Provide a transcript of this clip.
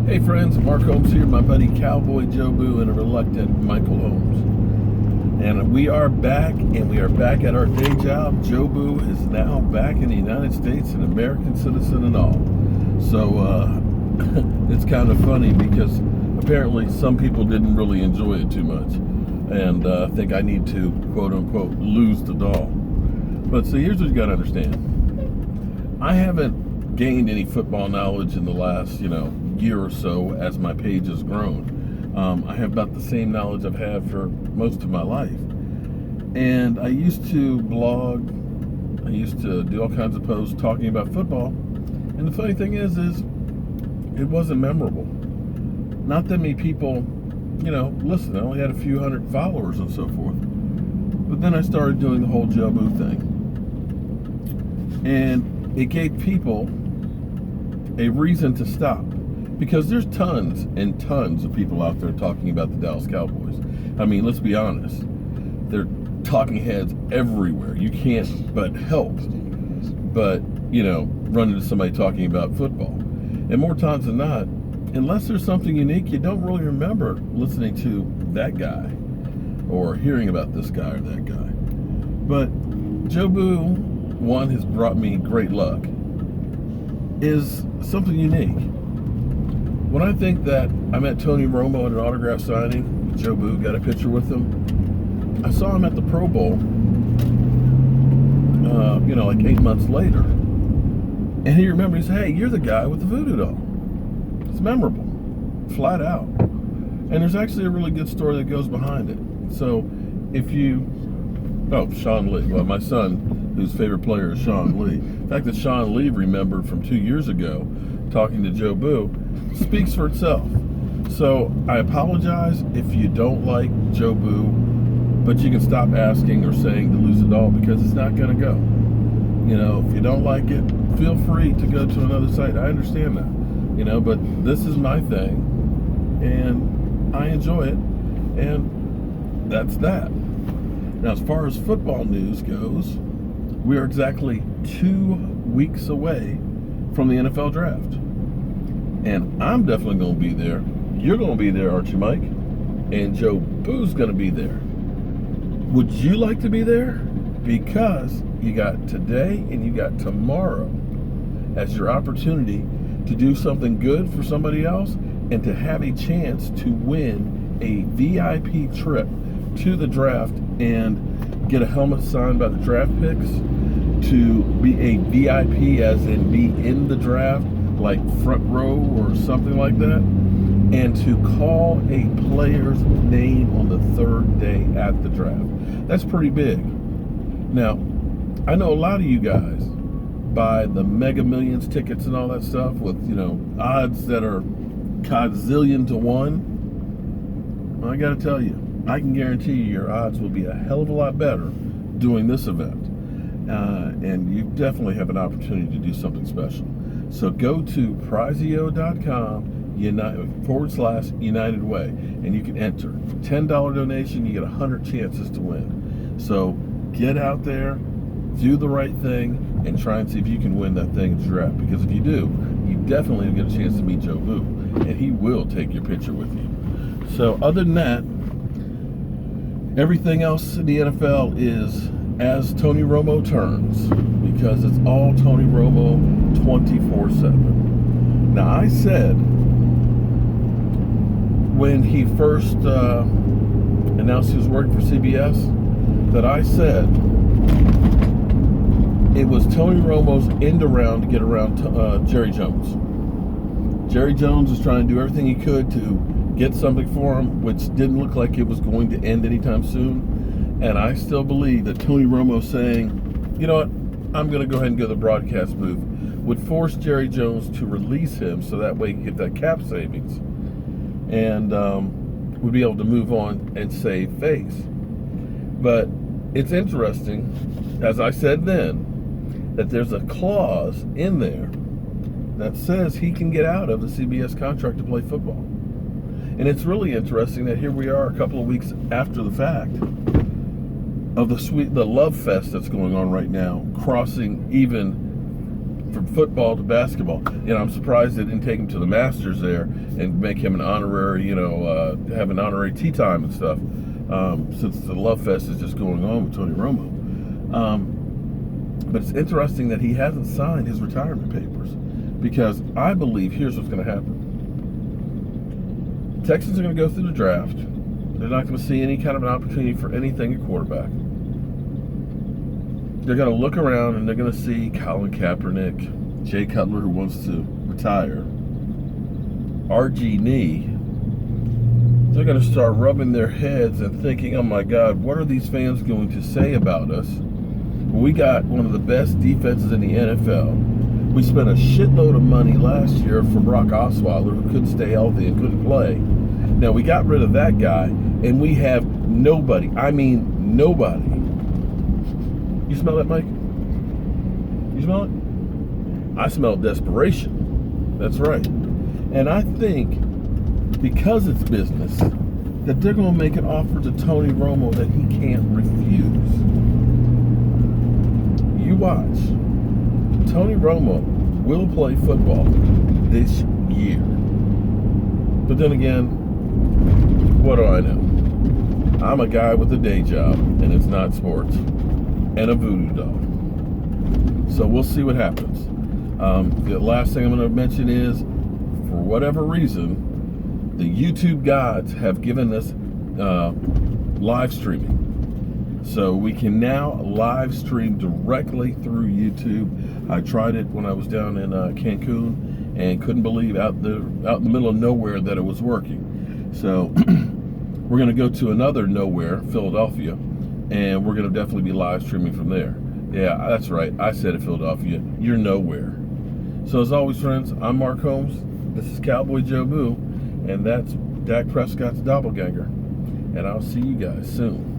Hey friends, Mark Holmes here, my buddy CowboyJobu and a reluctant Michael Holmes. And we are back at our day job. Jobu is now back in the United States, an American citizen and all. So it's kind of funny because apparently some people didn't really enjoy it too much. And I think I need to, quote unquote, lose the doll. But so here's what you gotta understand. I haven't gained any football knowledge in the last, year or so as my page has grown. I have about the same knowledge I've had for most of my life. And I used to blog, I used to do all kinds of posts talking about football. And the funny thing is it wasn't memorable. Not that many people, listen. I only had a few hundred followers and so forth. But then I started doing the whole Jobu thing. And it gave people a reason to stop. Because there's tons and tons of people out there talking about the Dallas Cowboys. I mean, let's be honest. They're talking heads everywhere. You can't but help but, run into somebody talking about football. And more times than not, unless there's something unique, you don't really remember listening to that guy or hearing about this guy or that guy. But Jobu, one, has brought me great luck, is something unique. When I think that I met Tony Romo at an autograph signing, Jobu, got a picture with him. I saw him at the Pro Bowl, like 8 months later. And he remembered, he said, "Hey, you're the guy with the voodoo doll." It's memorable, flat out. And there's actually a really good story that goes behind it. So Sean Lee. Well, my son, whose favorite player is Sean Lee. The fact that Sean Lee remembered from 2 years ago talking to Jobu speaks for itself. So I apologize if you don't like Jobu, but you can stop asking or saying to lose it all because it's not going to go. If you don't like it, feel free to go to another site. I understand that, but this is my thing and I enjoy it, and that's that. Now, as far as football news goes, we are exactly 2 weeks away from the NFL draft. And I'm definitely going to be there. You're going to be there, aren't you, Mike? And Jobu's going to be there. Would you like to be there? Because you got today and you got tomorrow as your opportunity to do something good for somebody else and to have a chance to win a VIP trip to the draft and get a helmet signed by the draft picks, to be a VIP as in be in the draft, like front row or something like that, and to call a player's name on the third day at the draft. That's pretty big. Now, I know a lot of you guys buy the Mega Millions tickets and all that stuff with, odds that are godzillion to 1. Well, I got to tell you, I can guarantee you your odds will be a hell of a lot better doing this event. And you definitely have an opportunity to do something special. So go to prizeo.com/United Way, and you can enter. $10 donation, you get 100 chances to win. So get out there, do the right thing, and try and see if you can win that thing at the draft. Because if you do, you definitely get a chance to meet Jobu, and he will take your picture with you. So other than that, everything else in the NFL is as Tony Romo turns, because it's all Tony Romo 24/7. Now, I said when he first announced he was working for CBS, that I said it was Tony Romo's end around to get around Jerry Jones. Jerry Jones was trying to do everything he could to get something for him, which didn't look like it was going to end anytime soon. And I still believe that Tony Romo saying, you know what, I'm going to go ahead and go to the broadcast booth, would force Jerry Jones to release him so that way he could get that cap savings and would be able to move on and save face. But it's interesting, as I said then, that there's a clause in there that says he can get out of the CBS contract to play football. And it's really interesting that here we are a couple of weeks after the fact of the love fest that's going on right now, crossing even from football to basketball. I'm surprised they didn't take him to the Masters there and make him an honorary, have an honorary tea time and stuff, since the love fest is just going on with Tony Romo. But it's interesting that he hasn't signed his retirement papers, because I believe here's what's going to happen. Texans are going to go through the draft. They're not going to see any kind of an opportunity for anything at quarterback. They're going to look around and they're going to see Colin Kaepernick, Jay Cutler, who wants to retire, RG They're going to start rubbing their heads and thinking, oh my God, what are these fans going to say about us? We got one of the best defenses in the NFL. We spent a shitload of money last year for Brock Osweiler, who couldn't stay healthy and couldn't play. Now, we got rid of that guy, and we have nobody. I mean, nobody. You smell that, Mike? You smell it? I smell desperation. That's right. And I think, because it's business, that they're going to make an offer to Tony Romo that he can't refuse. You watch. Tony Romo will play football this year. But then again, what do I know? I'm a guy with a day job, and it's not sports, and a voodoo doll. So we'll see what happens. The last thing I'm going to mention is, for whatever reason, the YouTube gods have given us live streaming. So we can now live stream directly through YouTube. I tried it when I was down in Cancun and couldn't believe out in the middle of nowhere that it was working. So we're going to go to another nowhere, Philadelphia, and we're going to definitely be live streaming from there. Yeah, that's right. I said it, Philadelphia. You're nowhere. So as always, friends, I'm Mark Holmes. This is CowboyJobu, and that's Dak Prescott's doppelganger. And I'll see you guys soon.